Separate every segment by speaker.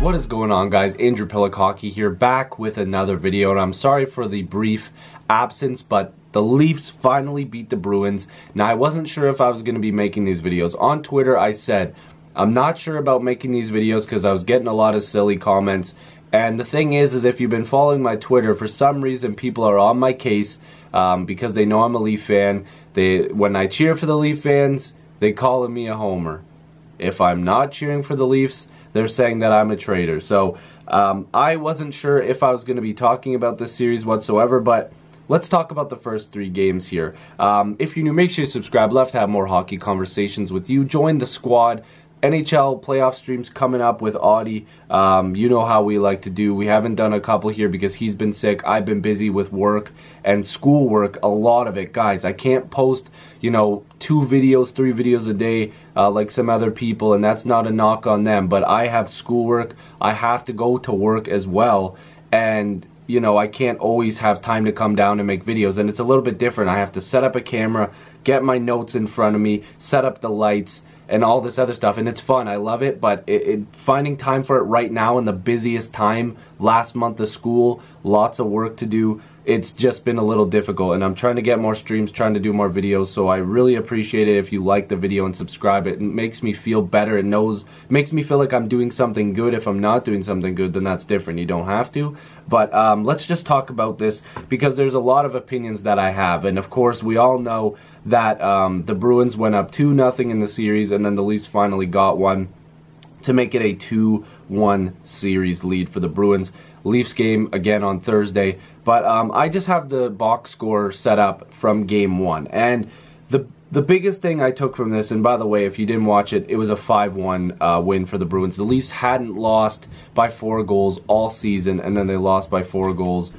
Speaker 1: What is going on, guys? Andrew Piluk Hockey here, back with another video, and I'm sorry for the brief absence, but the Leafs finally beat the Bruins. Now, I wasn't sure if I was going to be making these videos. On Twitter, I said, I'm not sure about making these videos because I was getting a lot of silly comments. And the thing is if you've been following my Twitter, for some reason people are on my case because they know I'm a Leaf fan. When I cheer for the Leaf fans, they call me a homer. If I'm not cheering for the Leafs, they're saying that I'm a traitor. So I wasn't sure if I was going to be talking about this series whatsoever, but let's talk about the first 3 games here. If you're new, make sure you subscribe. Love to have more hockey conversations with you. Join the squad. NHL playoff streams coming up with Audie. You know how we like to do. We haven't done a couple here because he's been sick. I've been busy with work and schoolwork, a lot of it. Guys, I can't post, 2 videos, 3 videos a day like some other people, and that's not a knock on them, but I have schoolwork. I have to go to work as well, and I can't always have time to come down and make videos, and it's a little bit different. I have to set up a camera, get my notes in front of me, set up the lights, and all this other stuff, and it's fun. I love it, but finding time for it right now in the busiest time, last month of school, lots of work to do, it's just been a little difficult, and I'm trying to get more streams, trying to do more videos, so I really appreciate it if you like the video and subscribe. It makes me feel better. It makes me feel like I'm doing something good. If I'm not doing something good, then that's different. You don't have to, but let's just talk about this because there's a lot of opinions that I have, and of course we all know that the Bruins went up 2-0 in the series, and then the Leafs finally got one to make it a 2-1 series lead for the Bruins. Leafs game again on Thursday, but I just have the box score set up from game 1, and the biggest thing I took from this, and by the way, if you didn't watch it, it was a 5-1 win for the Bruins. The Leafs hadn't lost by 4 goals all season, and then they lost by 4 goals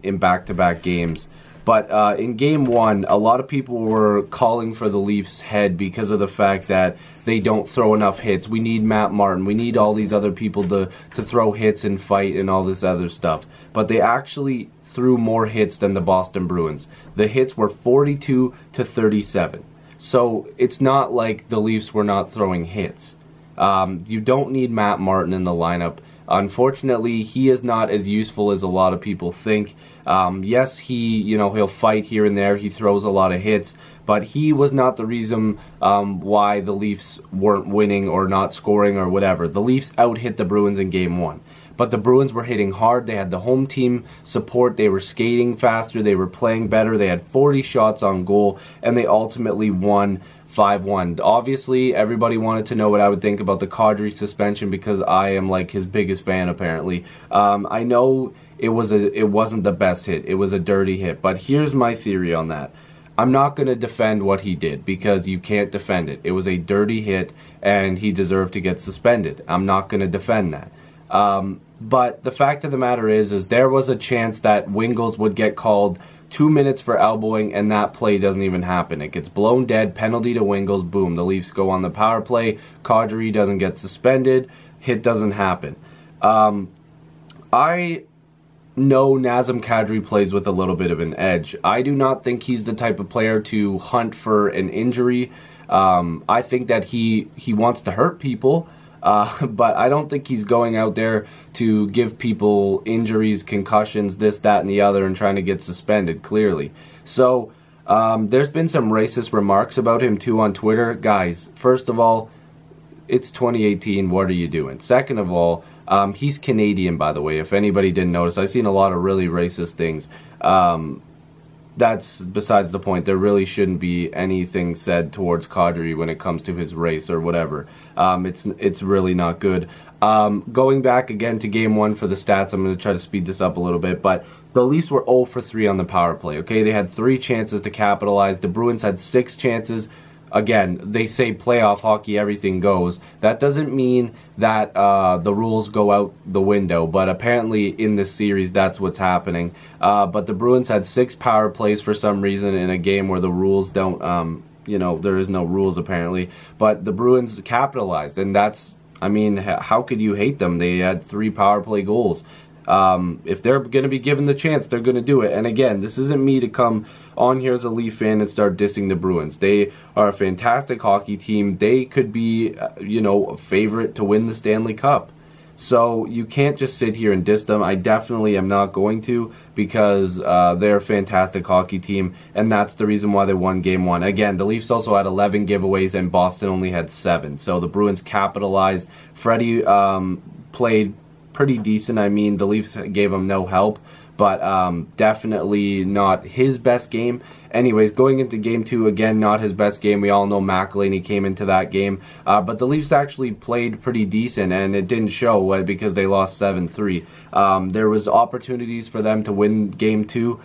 Speaker 1: in back-to-back games. But in game 1, a lot of people were calling for the Leafs' head because of the fact that they don't throw enough hits. We need Matt Martin. We need all these other people to throw hits and fight and all this other stuff. But they actually threw more hits than the Boston Bruins. The hits were 42-37. So it's not like the Leafs were not throwing hits. You don't need Matt Martin in the lineup. Unfortunately, he is not as useful as a lot of people think. Yes, he'll fight here and there. He throws a lot of hits, but he was not the reason why the Leafs weren't winning or not scoring or whatever. The Leafs out-hit the Bruins in game 1. But the Bruins were hitting hard. They had the home team support. They were skating faster. They were playing better. They had 40 shots on goal, and they ultimately won 5-1. Obviously, everybody wanted to know what I would think about the Kadri suspension because I am like his biggest fan, apparently. I know it wasn't the best hit. It was a dirty hit. But here's my theory on that. I'm not going to defend what he did because you can't defend it. It was a dirty hit, and he deserved to get suspended. I'm not going to defend that. But the fact of the matter is there was a chance that Wingles would get called 2 minutes for elbowing, and that play doesn't even happen. It gets blown dead, penalty to Wingles, boom. The Leafs go on the power play. Kadri doesn't get suspended. Hit doesn't happen. I know Nazem Kadri plays with a little bit of an edge. I do not think he's the type of player to hunt for an injury. I think that he wants to hurt people. But I don't think he's going out there to give people injuries, concussions, this, that, and the other, and trying to get suspended, clearly. So, there's been some racist remarks about him, too, on Twitter. Guys, first of all, it's 2018, what are you doing? Second of all, he's Canadian, by the way, if anybody didn't notice. I've seen a lot of really racist things. That's besides the point. There really shouldn't be anything said towards Kadri when it comes to his race or whatever. It's really not good. Going back again to game 1 for the stats, I'm going to try to speed this up a little bit, but the Leafs were 0 for 3 on the power play. Okay, they had 3 chances to capitalize. The Bruins had 6 chances. Again, they say playoff hockey, everything goes. That doesn't mean that the rules go out the window, but apparently in this series, that's what's happening. But the Bruins had 6 power plays for some reason in a game where the rules don't, there is no rules apparently. But the Bruins capitalized, and that's, how could you hate them? They had 3 power play goals. If they're going to be given the chance, they're going to do it. And again, this isn't me to come on here as a Leaf fan and start dissing the Bruins. They are a fantastic hockey team. They could be, a favorite to win the Stanley Cup. So you can't just sit here and diss them. I definitely am not going to, because they're a fantastic hockey team, and that's the reason why they won Game 1. Again, the Leafs also had 11 giveaways, and Boston only had 7. So the Bruins capitalized. Freddie played pretty decent. I mean, the Leafs gave him no help, but definitely not his best game. Anyways, going into Game 2, again, not his best game. We all know McElhinney came into that game. But the Leafs actually played pretty decent, and it didn't show because they lost 7-3. There was opportunities for them to win Game 2.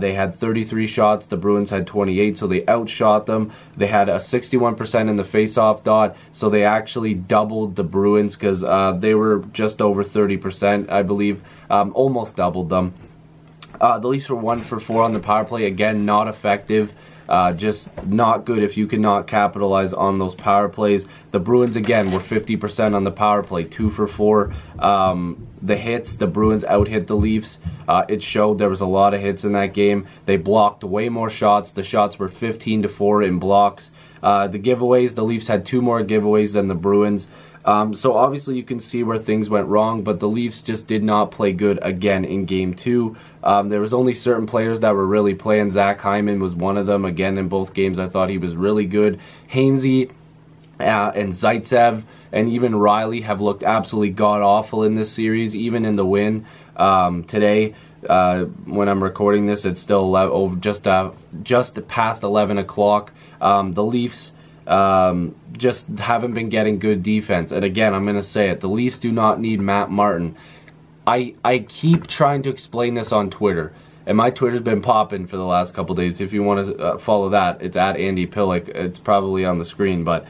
Speaker 1: They had 33 shots. The Bruins had 28, so they outshot them. They had a 61% in the face-off dot, so they actually doubled the Bruins, because they were just over 30%, I believe. Almost doubled them. The Leafs were 1 for 4 on the power play. Again, not effective. Just not good if you cannot capitalize on those power plays. The Bruins, again, were 50% on the power play, 2 for 4. The hits, the Bruins out-hit the Leafs. It showed. There was a lot of hits in that game. They blocked way more shots. The shots were 15-4 in blocks. The giveaways, the Leafs had 2 more giveaways than the Bruins. So obviously you can see where things went wrong, but the Leafs just did not play good again in Game 2. There was only certain players that were really playing. Zach Hyman was one of them. Again, in both games, I thought he was really good. Hainsey and Zaitsev and even Riley have looked absolutely god-awful in this series, even in the win today. When I'm recording this, it's still just past 11 o'clock. The Leafs just haven't been getting good defense. And again, I'm going to say it. The Leafs do not need Matt Martin. I keep trying to explain this on Twitter. And my Twitter's been popping for the last couple days. If you want to follow that, it's at Andy Piluk. It's probably on the screen. But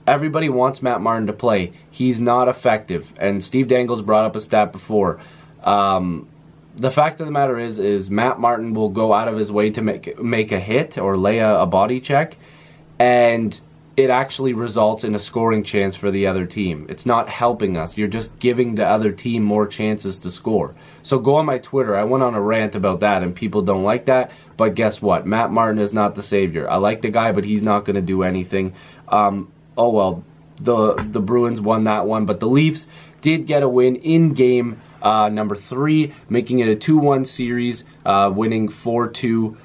Speaker 1: everybody wants Matt Martin to play. He's not effective. And Steve Dangle's brought up a stat before. The fact of the matter is Matt Martin will go out of his way to make a hit or lay a body check, and it actually results in a scoring chance for the other team. It's not helping us. You're just giving the other team more chances to score. So go on my Twitter. I went on a rant about that, and people don't like that. But guess what? Matt Martin is not the savior. I like the guy, but he's not going to do anything. Oh well, the Bruins won that one, but the Leafs did get a win in game number 3, making it a 2-1 series, winning 4-2.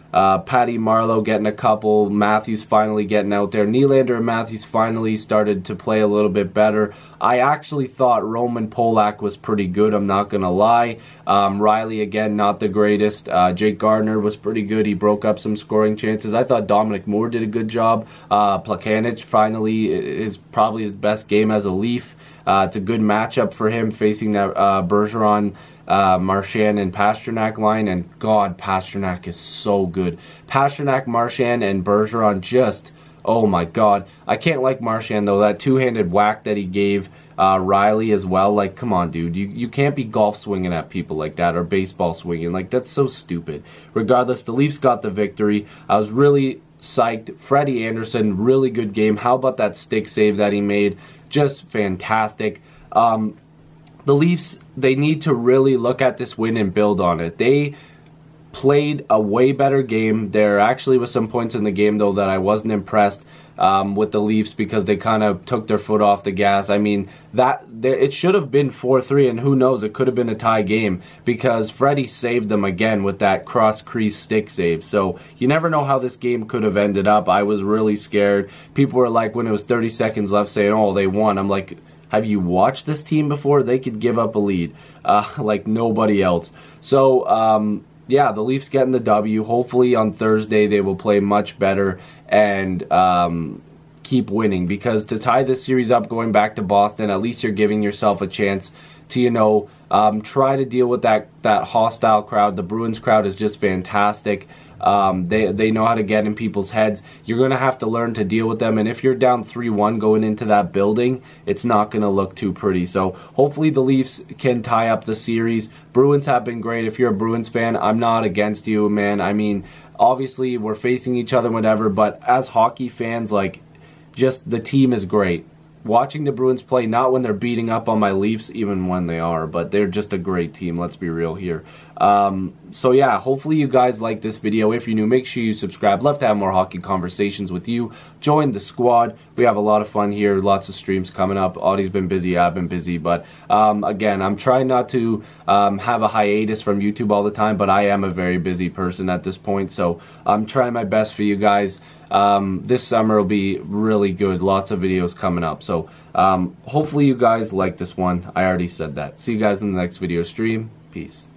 Speaker 1: Patty Marleau getting a couple, Matthews finally getting out there. Nylander and Matthews finally started to play a little bit better. I actually thought Roman Polak was pretty good, I'm not going to lie. Riley, again, not the greatest. Jake Gardiner was pretty good. He broke up some scoring chances. I thought Dominic Moore did a good job. Plakanich finally is probably his best game as a Leaf. It's a good matchup for him facing that Bergeron, Marchand, and Pasternak line, and God, Pasternak is so good. Pasternak, Marchand, and Bergeron just, oh my God. I can't like Marchand, though. That two-handed whack that he gave Riley as well, like, come on, dude. You can't be golf swinging at people like that, or baseball swinging. Like, that's so stupid. Regardless, the Leafs got the victory. I was really psyched. Freddie Anderson, really good game. How about that stick save that he made? Just fantastic. The Leafs, they need to really look at this win and build on it. They played a way better game. There actually was some points in the game, though, that I wasn't impressed with the Leafs, because they kind of took their foot off the gas. I mean, it should have been 4-3, and who knows, it could have been a tie game, because Freddie saved them again with that cross-crease stick save. So you never know how this game could have ended up. I was really scared. People were like, when it was 30 seconds left, saying, oh, they won. I'm like, have you watched this team before? They could give up a lead like nobody else. So, yeah, the Leafs getting the W. Hopefully on Thursday they will play much better and keep winning, because to tie this series up going back to Boston, at least you're giving yourself a chance to, try to deal with that hostile crowd. The Bruins crowd is just fantastic. They know how to get in people's heads. You're going to have to learn to deal with them, and if you're down 3-1 going into that building, it's not going to look too pretty. So hopefully the Leafs can tie up the series. Bruins have been great. If you're a Bruins fan, I'm not against you, man. I mean, obviously we're facing each other, whatever, but as hockey fans, like, just the team is great. Watching the Bruins play, not when they're beating up on my Leafs, even when they are, but they're just a great team, let's be real here. So yeah, hopefully you guys like this video. If you're new, make sure you subscribe. Love to have more hockey conversations with you. Join the squad. We have a lot of fun here. Lots of streams coming up. Audie's been busy. I've been busy. But again, I'm trying not to have a hiatus from YouTube all the time, but I am a very busy person at this point. So I'm trying my best for you guys. This summer will be really good. Lots of videos coming up. So hopefully you guys like this one. I already said that. See you guys in the next video stream. Peace.